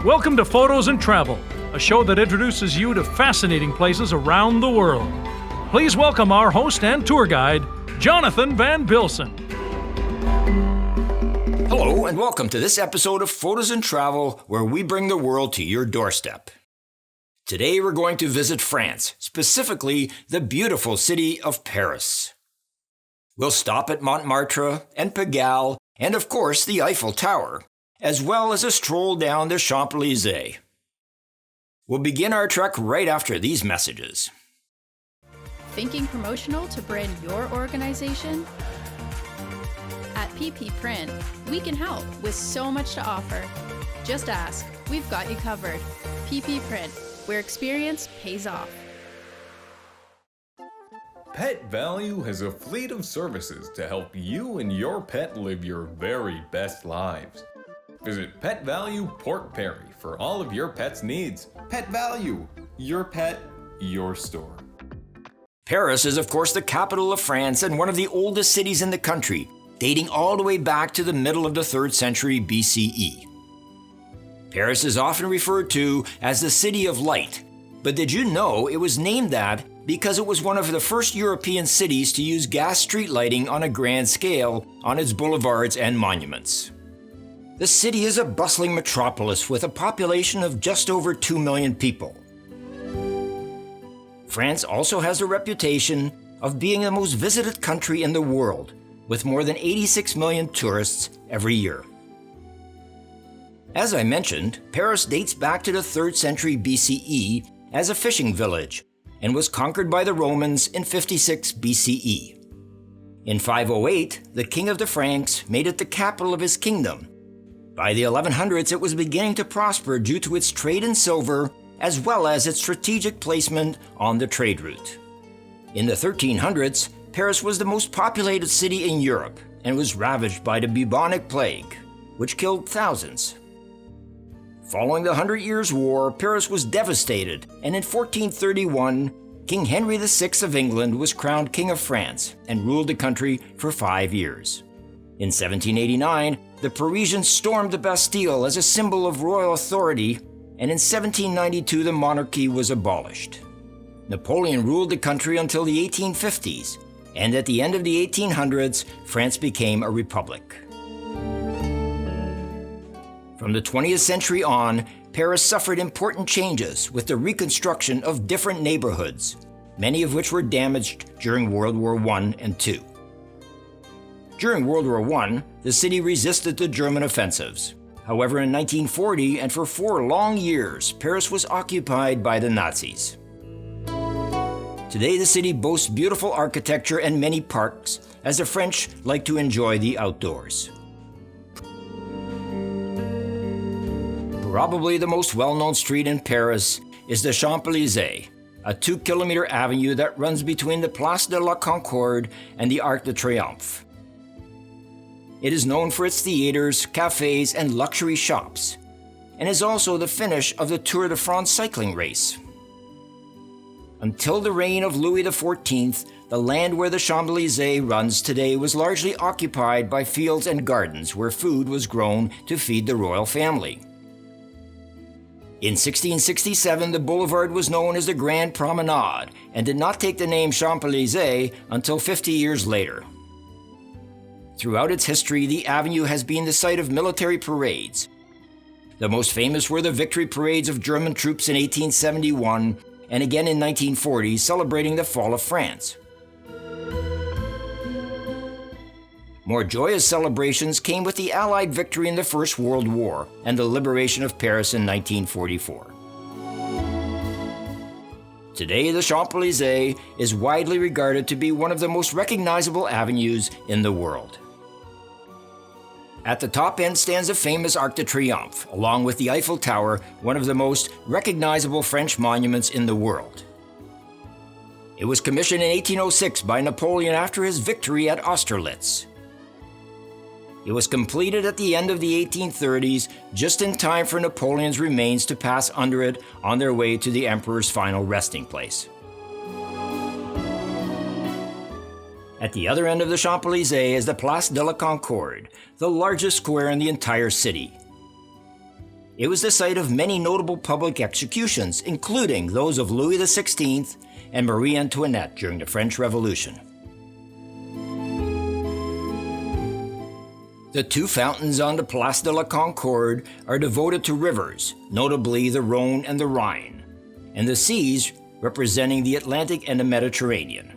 Welcome to Photos and Travel, a show that introduces you to fascinating places around the world. Please welcome our host and tour guide, Jonathan van Bilsen. Hello, and welcome to this episode of Photos and Travel, where we bring the world to your doorstep. Today we're going to visit France, specifically the beautiful city of Paris. We'll stop at Montmartre and Pigalle, and of course the Eiffel Tower, as well as a stroll down the Champs-Elysees. We'll begin our trek right after these messages. Thinking promotional to brand your organization? At PP Print, we can help with so much to offer. Just ask, we've got you covered. PP Print, where experience pays off. Pet Value has a fleet of services to help you and your pet live your very best lives. Visit Pet Value Port Perry for all of your pet's needs. Pet Value, your pet, your store. Paris is of course the capital of France and one of the oldest cities in the country, dating all the way back to the middle of the 3rd century BCE. Paris is often referred to as the City of Light, but did you know it was named that because it was one of the first European cities to use gas street lighting on a grand scale on its boulevards and monuments. The city is a bustling metropolis with a population of just over 2 million people. France also has a reputation of being the most visited country in the world, with more than 86 million tourists every year. As I mentioned, Paris dates back to the 3rd century BCE as a fishing village and was conquered by the Romans in 56 BCE. In 508, the king of the Franks made it the capital of his kingdom. By the 1100s, it was beginning to prosper due to its trade in silver as well as its strategic placement on the trade route. In the 1300s, Paris was the most populated city in Europe and was ravaged by the bubonic plague, which killed thousands. Following the 100 Years' War, Paris was devastated, and in 1431, King Henry VI of England was crowned King of France and ruled the country for 5 years. In 1789, the Parisians stormed the Bastille as a symbol of royal authority, and in 1792 the monarchy was abolished. Napoleon ruled the country until the 1850s, and at the end of the 1800s, France became a republic. From the 20th century on, Paris suffered important changes with the reconstruction of different neighborhoods, many of which were damaged during World War I and II. During World War I, the city resisted the German offensives. However, in 1940 and for 4 long years, Paris was occupied by the Nazis. Today, the city boasts beautiful architecture and many parks, as the French like to enjoy the outdoors. Probably the most well-known street in Paris is the Champs-Elysees, a 2-kilometer avenue that runs between the Place de la Concorde and the Arc de Triomphe. It is known for its theaters, cafes, and luxury shops, and is also the finish of the Tour de France cycling race. Until the reign of Louis XIV, the land where the Champs-Elysees runs today was largely occupied by fields and gardens where food was grown to feed the royal family. In 1667, the boulevard was known as the Grand Promenade and did not take the name Champs-Elysees until 50 years later. Throughout its history, the avenue has been the site of military parades. The most famous were the victory parades of German troops in 1871 and again in 1940, celebrating the fall of France. More joyous celebrations came with the Allied victory in the First World War and the liberation of Paris in 1944. Today, the Champs-Elysees is widely regarded to be one of the most recognizable avenues in the world. At the top end stands the famous Arc de Triomphe, along with the Eiffel Tower, one of the most recognizable French monuments in the world. It was commissioned in 1806 by Napoleon after his victory at Austerlitz. It was completed at the end of the 1830s, just in time for Napoleon's remains to pass under it on their way to the emperor's final resting place. At the other end of the Champs-Elysees is the Place de la Concorde, the largest square in the entire city. It was the site of many notable public executions, including those of Louis XVI and Marie Antoinette during the French Revolution. The two fountains on the Place de la Concorde are devoted to rivers, notably the Rhone and the Rhine, and the seas representing the Atlantic and the Mediterranean.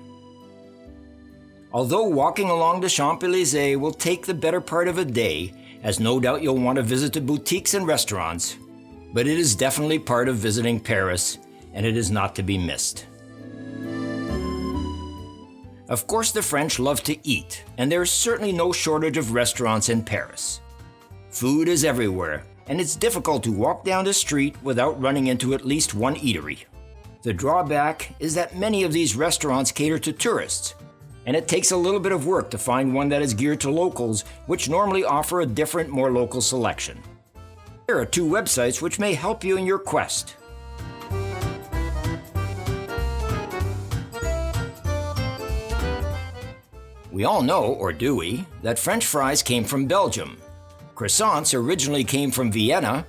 Although walking along the Champs-Elysees will take the better part of a day, as no doubt you'll want to visit the boutiques and restaurants, but it is definitely part of visiting Paris, and it is not to be missed. Of course, the French love to eat, and there is certainly no shortage of restaurants in Paris. Food is everywhere, and it's difficult to walk down the street without running into at least one eatery. The drawback is that many of these restaurants cater to tourists, and it takes a little bit of work to find one that is geared to locals, which normally offer a different, more local selection. Here are two websites which may help you in your quest. We all know, or do we, that French fries came from Belgium. Croissants originally came from Vienna.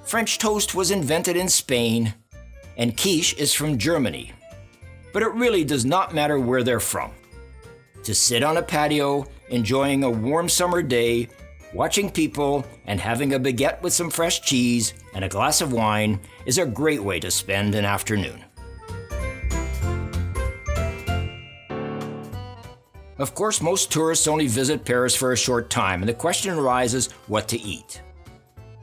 French toast was invented in Spain. And quiche is from Germany. But it really does not matter where they're from. To sit on a patio, enjoying a warm summer day, watching people, and having a baguette with some fresh cheese and a glass of wine is a great way to spend an afternoon. Of course, most tourists only visit Paris for a short time, and the question arises, what to eat?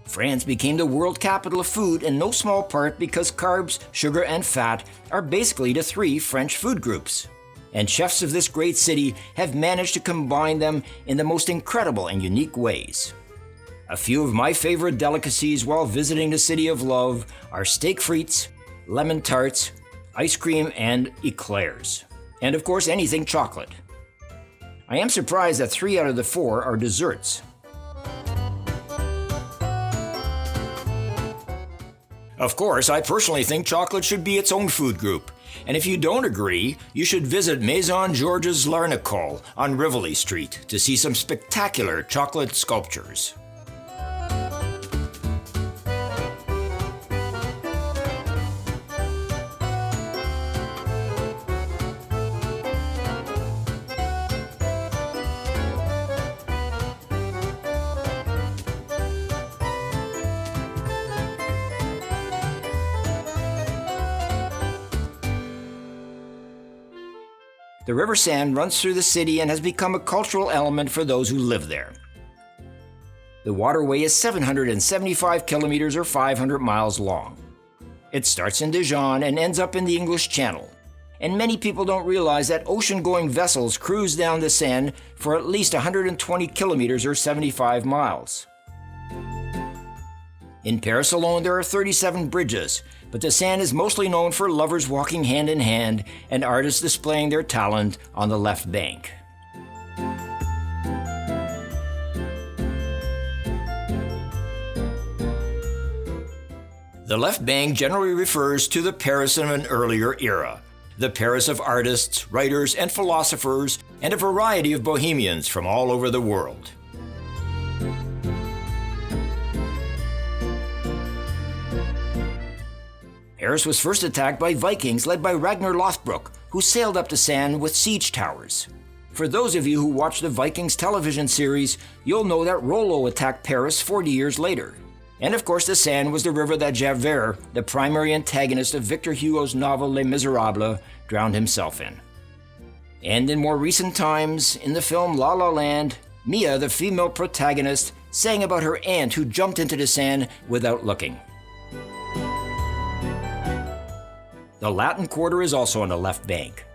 France became the world capital of food in no small part because carbs, sugar, and fat are basically the three French food groups. And chefs of this great city have managed to combine them in the most incredible and unique ways. A few of my favorite delicacies while visiting the City of Love are steak frites, lemon tarts, ice cream, and eclairs. And of course, anything chocolate. I am surprised that 3 out of the 4 are desserts. Of course, I personally think chocolate should be its own food group. And if you don't agree, you should visit Maison Georges Larnacal on Rivoli Street to see some spectacular chocolate sculptures. The River Seine runs through the city and has become a cultural element for those who live there. The waterway is 775 kilometers or 500 miles long. It starts in Dijon and ends up in the English Channel. And many people don't realize that ocean-going vessels cruise down the Seine for at least 120 kilometers or 75 miles. In Paris alone, there are 37 bridges, but the Seine is mostly known for lovers walking hand in hand and artists displaying their talent on the left bank. The left bank generally refers to the Paris of an earlier era, the Paris of artists, writers, and philosophers, and a variety of bohemians from all over the world. Paris was first attacked by Vikings led by Ragnar Lothbrok, who sailed up the Seine with siege towers. For those of you who watch the Vikings television series, you'll know that Rollo attacked Paris 40 years later. And of course, the Seine was the river that Javert, the primary antagonist of Victor Hugo's novel Les Miserables, drowned himself in. And in more recent times, in the film La La Land, Mia, the female protagonist, sang about her aunt who jumped into the Seine without looking. The Latin Quarter is also on the left bank.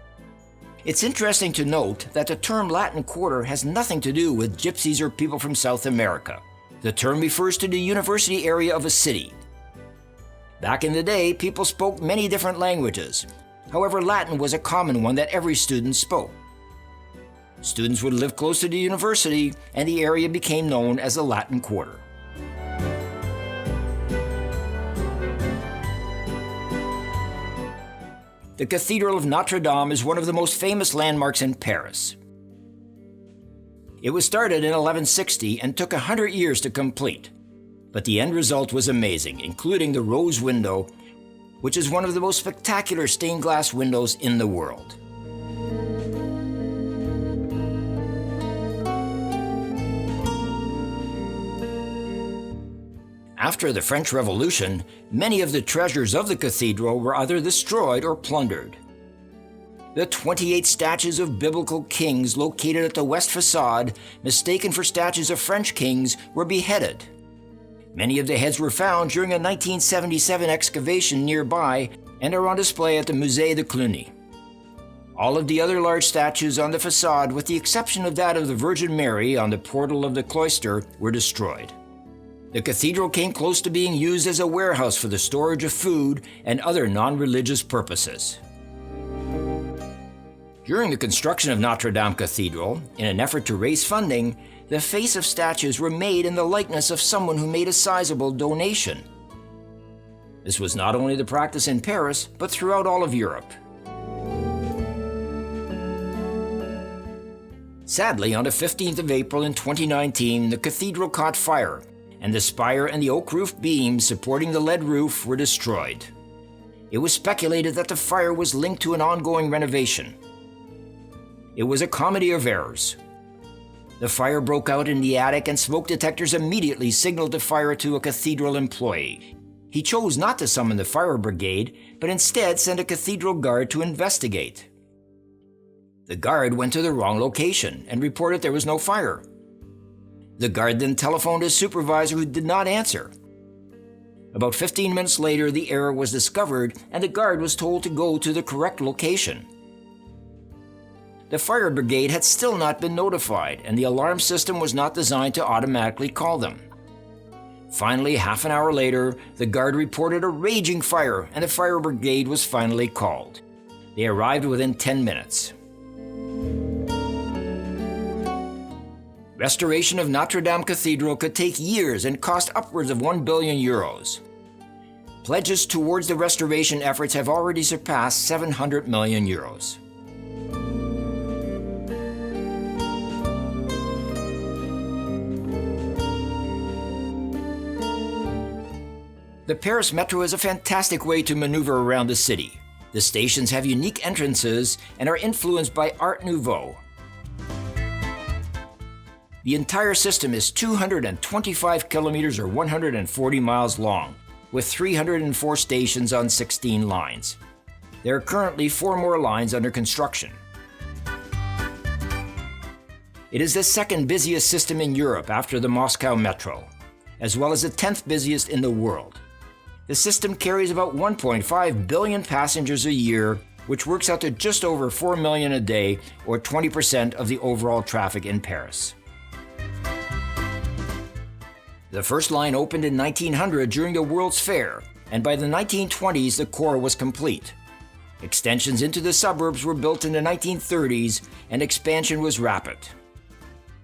It's interesting to note that the term Latin Quarter has nothing to do with gypsies or people from South America. The term refers to the university area of a city. Back in the day, people spoke many different languages. However, Latin was a common one that every student spoke. Students would live close to the university, and the area became known as the Latin Quarter. The Cathedral of Notre is one of the most famous landmarks in Paris. It was started in 1160 and took 100 years to complete. But the end result was amazing, including the rose window, which is one of the most spectacular stained glass windows in the world. After the French Revolution, many of the treasures of the cathedral were either destroyed or plundered. The 28 statues of biblical kings located at the west facade, mistaken for statues of French kings, were beheaded. Many of the heads were found during a 1977 excavation nearby and are on display at the Musée de Cluny. All of the other large statues on the facade, with the exception of that of the Virgin Mary on the portal of the cloister, were destroyed. The cathedral came close to being used as a warehouse for the storage of food and other non-religious purposes. During the construction of Notre Dame Cathedral, in an effort to raise funding, the face of statues were made in the likeness of someone who made a sizable donation. This was not only the practice in Paris, but throughout all of Europe. Sadly, on the 15th of April in 2019, the cathedral caught fire, and the spire and the oak roof beams supporting the lead roof were destroyed. It was speculated that the fire was linked to an ongoing renovation. It was a comedy of errors. The fire broke out in the attic and smoke detectors immediately signaled the fire to a cathedral employee. He chose not to summon the fire brigade, but instead sent a cathedral guard to investigate. The guard went to the wrong location and reported there was no fire. The guard then telephoned his supervisor, who did not answer. About 15 minutes later, the error was discovered and the guard was told to go to the correct location. The fire brigade had still not been notified, and the alarm system was not designed to automatically call them. Finally, half an hour later, the guard reported a raging fire, and the fire brigade was finally called. They arrived within 10 minutes. Restoration of Notre Dame Cathedral could take years and cost upwards of €1 billion. Pledges towards the restoration efforts have already surpassed €700 million. The Paris Metro is a fantastic way to maneuver around the city. The stations have unique entrances and are influenced by Art Nouveau. The entire system is 225 kilometers or 140 miles long, with 304 stations on 16 lines. There are currently 4 more lines under construction. It is the second busiest system in Europe after the Moscow Metro, as well as the 10th busiest in the world. The system carries about 1.5 billion passengers a year, which works out to just over 4 million a day, or 20% of the overall traffic in Paris. The first line opened in 1900 during the World's Fair, and by the 1920s the core was complete. Extensions into the suburbs were built in the 1930s, and expansion was rapid.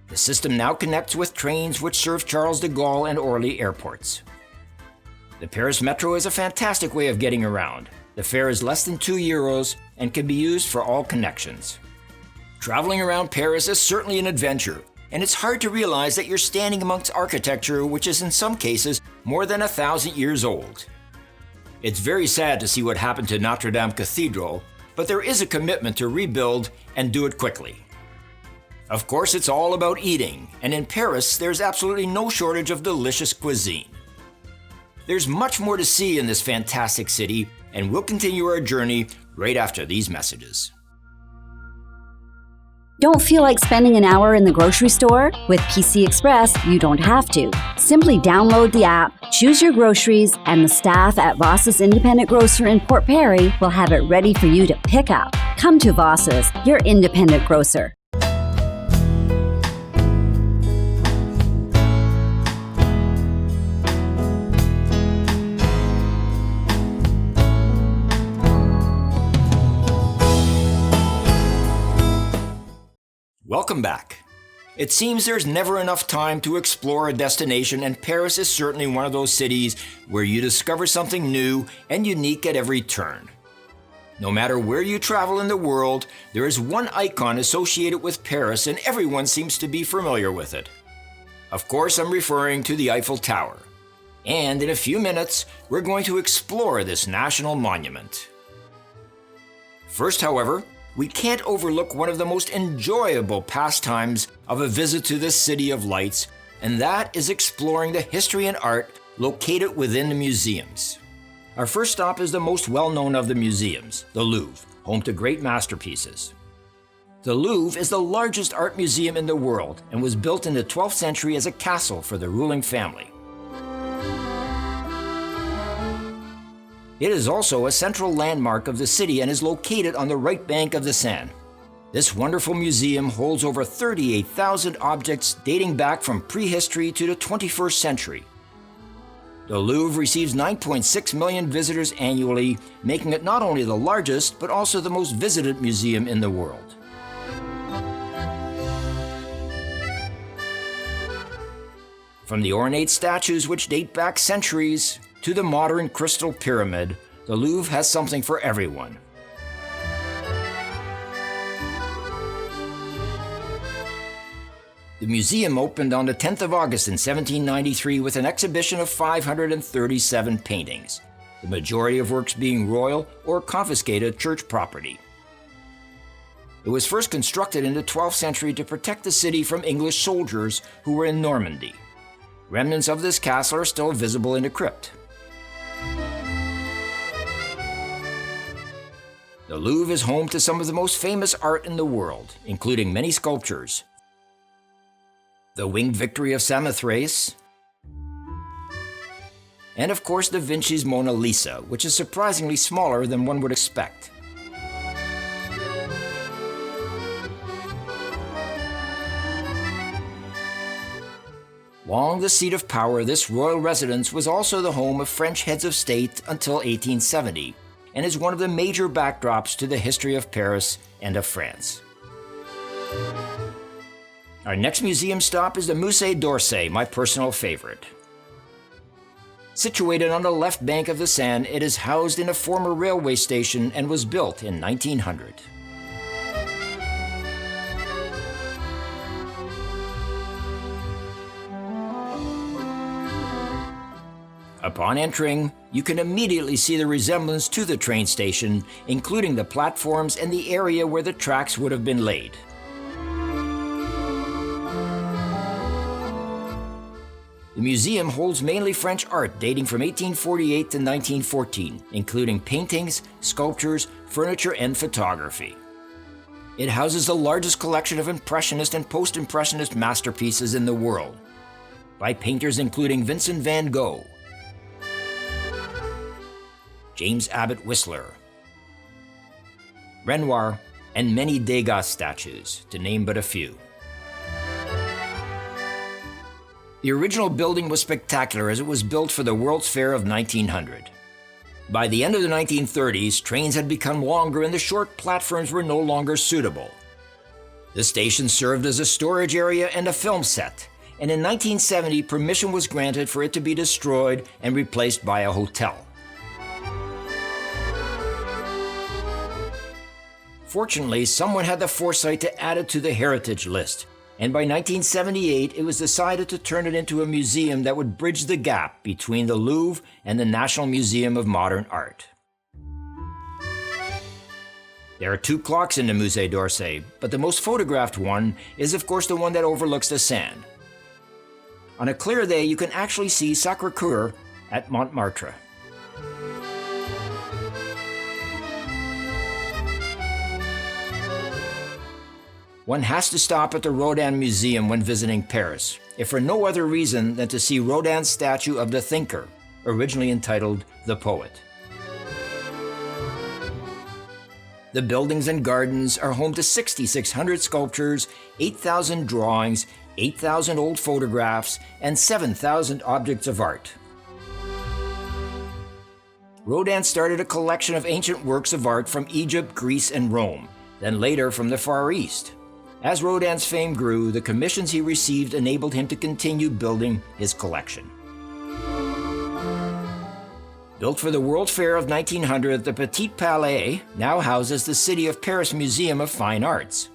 The system now connects with trains which serve Charles de Gaulle and Orly airports. The Paris Metro is a fantastic way of getting around. The fare is less than €2 and can be used for all connections. Traveling around Paris is certainly an adventure, and it's hard to realize that you're standing amongst architecture which is in some cases more than 1,000 years old. It's very sad to see what happened to Notre Dame Cathedral, but there is a commitment to rebuild and do it quickly. Of course, it's all about eating, and in Paris there's absolutely no shortage of delicious cuisine. There's much more to see in this fantastic city, and we'll continue our journey right after these messages. Don't feel like spending an hour in the grocery store? With PC Express, you don't have to. Simply download the app, choose your groceries, and the staff at Voss's Independent Grocer in Port Perry will have it ready for you to pick up. Come to Voss's, your independent grocer. Welcome back. It seems there's never enough time to explore a destination, and Paris is certainly one of those cities where you discover something new and unique at every turn. No matter where you travel in the world, there is one icon associated with Paris, and everyone seems to be familiar with it. Of course, I'm referring to the Eiffel Tower. And in a few minutes, we're going to explore this national monument. First, however, we can't overlook one of the most enjoyable pastimes of a visit to this city of lights, and that is exploring the history and art located within the museums. Our first stop is the most well-known of the museums, the Louvre, home to great masterpieces. The Louvre is the largest art museum in the world and was built in the 12th century as a castle for the ruling family. It is also a central landmark of the city and is located on the right bank of the Seine. This wonderful museum holds over 38,000 objects dating back from prehistory to the 21st century. The Louvre receives 9.6 million visitors annually, making it not only the largest, but also the most visited museum in the world. From the ornate statues which date back centuries to the modern crystal pyramid, the Louvre has something for everyone. The museum opened on the 10th of August in 1793 with an exhibition of 537 paintings, the majority of works being royal or confiscated church property. It was first constructed in the 12th century to protect the city from English soldiers who were in Normandy. Remnants of this castle are still visible in the crypt. The Louvre is home to some of the most famous art in the world, including many sculptures. The Winged Victory of Samothrace, and of course Da Vinci's Mona Lisa, which is surprisingly smaller than one would expect. Long the seat of power, this royal residence was also the home of French heads of state until 1870, and is one of the major backdrops to the history of Paris and of France. Our next museum stop is the Musée d'Orsay, my personal favorite. Situated on the left bank of the Seine, it is housed in a former railway station and was built in 1900. Upon entering, you can immediately see the resemblance to the train station, including the platforms and the area where the tracks would have been laid. The museum holds mainly French art dating from 1848 to 1914, including paintings, sculptures, furniture, and photography. It houses the largest collection of Impressionist and Post-Impressionist masterpieces in the world, by painters including Vincent van Gogh, James Abbott Whistler, Renoir, and many Degas statues, to name but a few. The original building was spectacular as it was built for the World's Fair of 1900. By the end of the 1930s, trains had become longer and the short platforms were no longer suitable. The station served as a storage area and a film set, and in 1970 permission was granted for it to be destroyed and replaced by a hotel. Fortunately, someone had the foresight to add it to the heritage list, and by 1978 it was decided to turn it into a museum that would bridge the gap between the Louvre and the National Museum of Modern Art. There are two clocks in the Musée d'Orsay, but the most photographed one is of course the one that overlooks the Seine. On a clear day, you can actually see Sacre-Coeur at Montmartre. One has to stop at the Rodin Museum when visiting Paris, if for no other reason than to see Rodin's statue of the thinker, originally entitled The Poet. The buildings and gardens are home to 6,600 sculptures, 8,000 drawings, 8,000 old photographs, and 7,000 objects of art. Rodin started a collection of ancient works of art from Egypt, Greece, and Rome, then later from the Far East. As Rodin's fame grew, the commissions he received enabled him to continue building his collection. Built for the World's Fair of 1900, the Petit Palais now houses the City of Paris Museum of Fine Arts.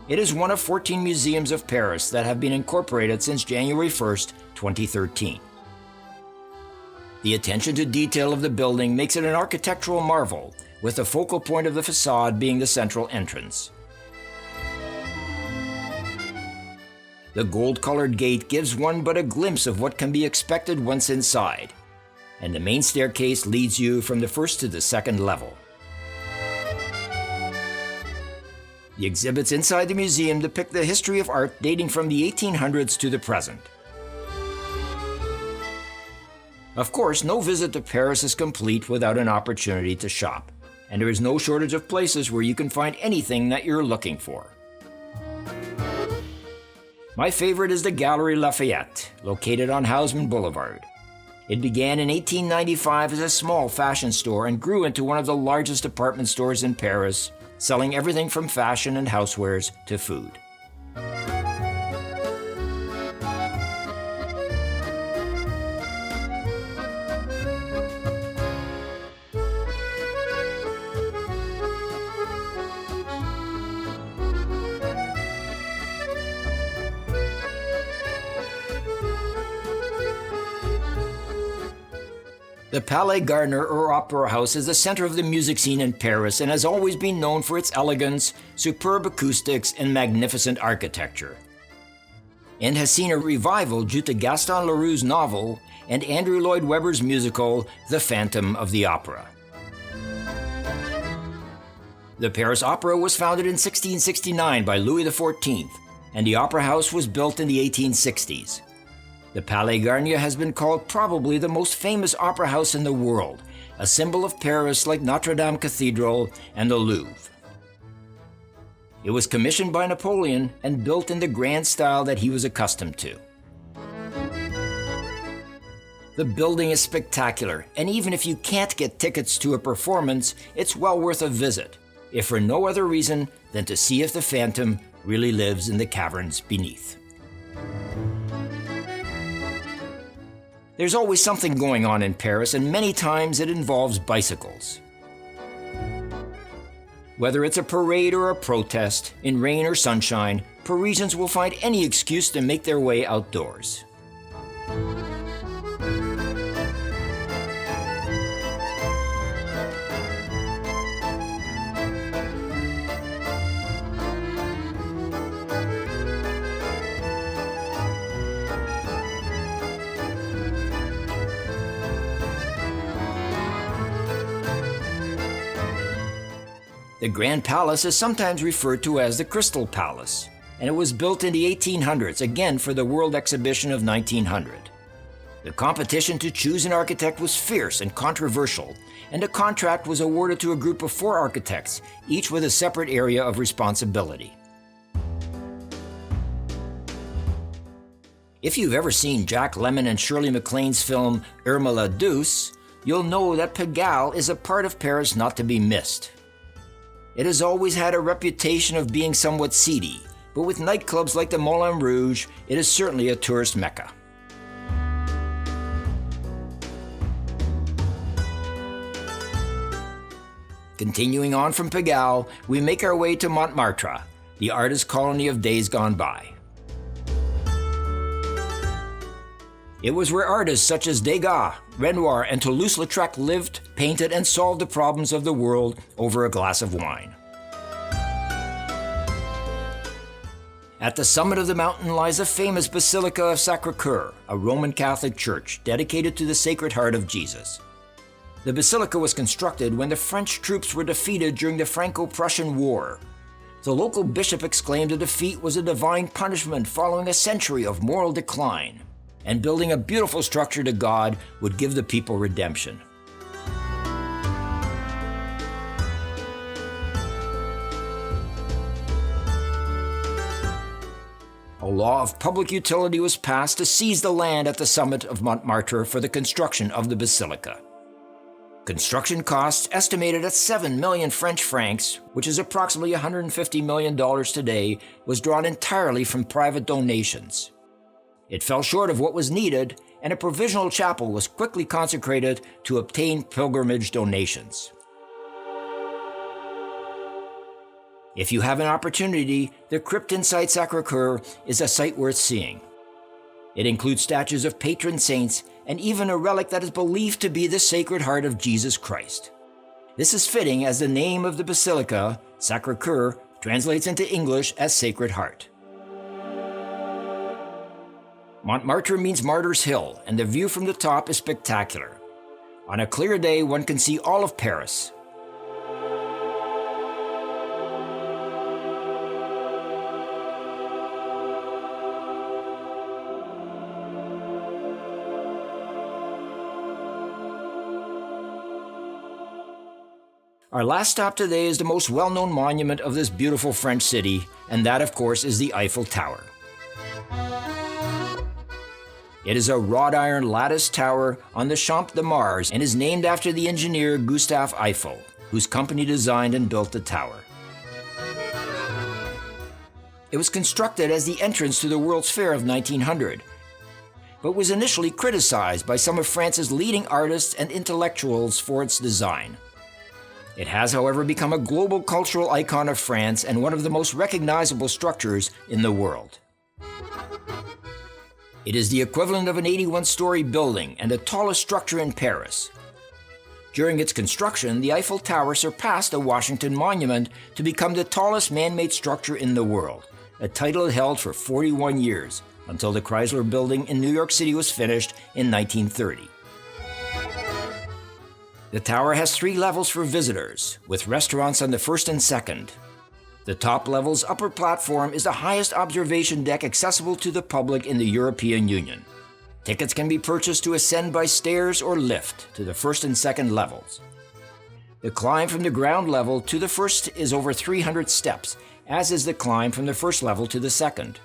It is one of 14 museums of Paris that have been incorporated since January 1st, 2013. The attention to detail of the building makes it an architectural marvel, with the focal point of the facade being the central entrance. The gold-colored gate gives one but a glimpse of what can be expected once inside, and the main staircase leads you from the first to the second level. The exhibits inside the museum depict the history of art dating from the 1800s to the present. Of course, no visit to Paris is complete without an opportunity to shop, and there is no shortage of places where you can find anything that you're looking for. My favorite is the Galerie Lafayette, located on Haussmann Boulevard. It began in 1895 as a small fashion store and grew into one of the largest department stores in Paris, selling everything from fashion and housewares to food. The Palais Gardner or Opera House is the center of the music scene in Paris and has always been known for its elegance, superb acoustics, and magnificent architecture. And has seen a revival due to Gaston Leroux's novel and Andrew Lloyd Webber's musical, The Phantom of the Opera. The Paris Opera was founded in 1669 by Louis XIV, and the Opera House was built in the 1860s. The Palais Garnier has been called probably the most famous opera house in the world, a symbol of Paris like Notre Dame Cathedral and the Louvre. It was commissioned by Napoleon and built in the grand style that he was accustomed to. The building is spectacular, and even if you can't get tickets to a performance, it's well worth a visit, if for no other reason than to see if the Phantom really lives in the caverns beneath. There's always something going on in Paris, and many times it involves bicycles. Whether it's a parade or a protest, in rain or sunshine, Parisians will find any excuse to make their way outdoors. The Grand Palace is sometimes referred to as the Crystal Palace, and it was built in the 1800s, again for the World Exhibition of 1900. The competition to choose an architect was fierce and controversial, and a contract was awarded to a group of 4 architects, each with a separate area of responsibility. If you've ever seen Jack Lemmon and Shirley MacLaine's film Irma la Douce, you'll know that Pigalle is a part of Paris not to be missed. It has always had a reputation of being somewhat seedy, but with nightclubs like the Moulin Rouge, it is certainly a tourist mecca. Continuing on from Pigalle, we make our way to Montmartre, the artist colony of days gone by. It was where artists such as Degas, Renoir, and Toulouse-Lautrec lived, painted, and solved the problems of the world over a glass of wine. At the summit of the mountain lies the famous Basilica of Sacre-Coeur, a Roman Catholic church dedicated to the Sacred Heart of Jesus. The basilica was constructed when the French troops were defeated during the Franco-Prussian War. The local bishop exclaimed the defeat was a divine punishment following a century of moral decline, and building a beautiful structure to God would give the people redemption. A law of public utility was passed to seize the land at the summit of Montmartre for the construction of the basilica. Construction costs, estimated at 7 million French francs, which is approximately $150 million today, was drawn entirely from private donations. It fell short of what was needed, and a provisional chapel was quickly consecrated to obtain pilgrimage donations. If you have an opportunity, the crypt inside Sacre-Coeur is a sight worth seeing. It includes statues of patron saints and even a relic that is believed to be the Sacred Heart of Jesus Christ. This is fitting as the name of the basilica, Sacre-Coeur, translates into English as Sacred Heart. Montmartre means Martyrs' Hill, and the view from the top is spectacular. On a clear day, one can see all of Paris. Our last stop today is the most well-known monument of this beautiful French city, and that, of course, is the Eiffel Tower. It is a wrought iron lattice tower on the Champs de Mars and is named after the engineer Gustave Eiffel, whose company designed and built the tower. It was constructed as the entrance to the World's Fair of 1900, but was initially criticized by some of France's leading artists and intellectuals for its design. It has, however, become a global cultural icon of France and one of the most recognizable structures in the world. It is the equivalent of an 81-story building and the tallest structure in Paris. During its construction, the Eiffel Tower surpassed the Washington Monument to become the tallest man-made structure in the world, a title it held for 41 years, until the Chrysler Building in New York City was finished in 1930. The tower has 3 levels for visitors, with restaurants on the first and second. The top level's upper platform is the highest observation deck accessible to the public in the European Union. Tickets can be purchased to ascend by stairs or lift to the first and second levels. The climb from the ground level to the first is over 300 steps, as is the climb from the first level to the second.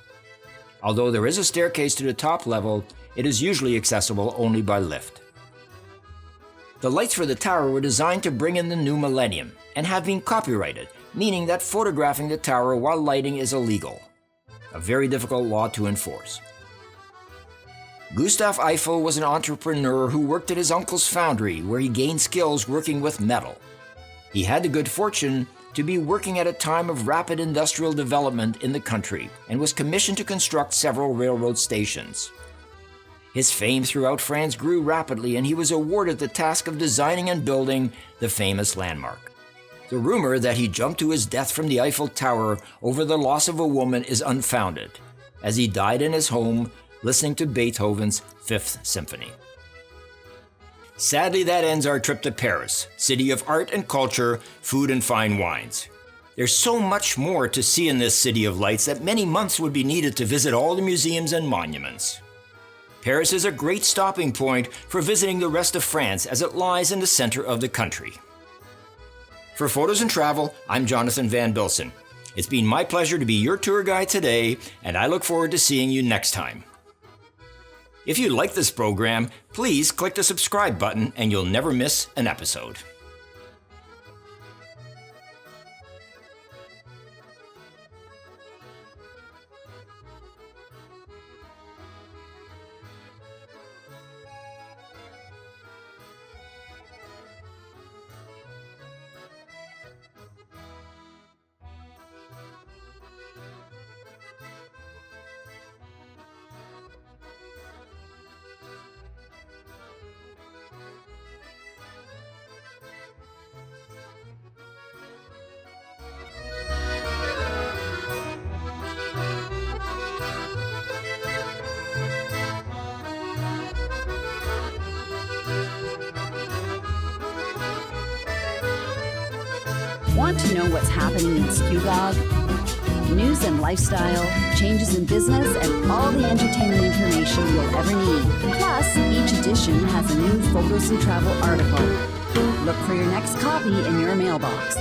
Although there is a staircase to the top level, it is usually accessible only by lift. The lights for the tower were designed to bring in the new millennium and have been copyrighted, meaning that photographing the tower while lighting is illegal. A very difficult law to enforce. Gustave Eiffel was an entrepreneur who worked at his uncle's foundry, where he gained skills working with metal. He had the good fortune to be working at a time of rapid industrial development in the country and was commissioned to construct several railroad stations. His fame throughout France grew rapidly, and he was awarded the task of designing and building the famous landmark. The rumor that he jumped to his death from the Eiffel Tower over the loss of a woman is unfounded, as he died in his home listening to Beethoven's Fifth Symphony. Sadly, that ends our trip to Paris, city of art and culture, food and fine wines. There's so much more to see in this city of lights that many months would be needed to visit all the museums and monuments. Paris is a great stopping point for visiting the rest of France as it lies in the center of the country. For Photos and Travel, I'm Jonathan van Bilsen. It's been my pleasure to be your tour guide today, and I look forward to seeing you next time. If you like this program, please click the subscribe button and you'll never miss an episode. Want to know what's happening in Skewdog? News and lifestyle, changes in business, and all the entertainment information you'll ever need. Plus, each edition has a new Photos and Travel article. Look for your next copy in your mailbox.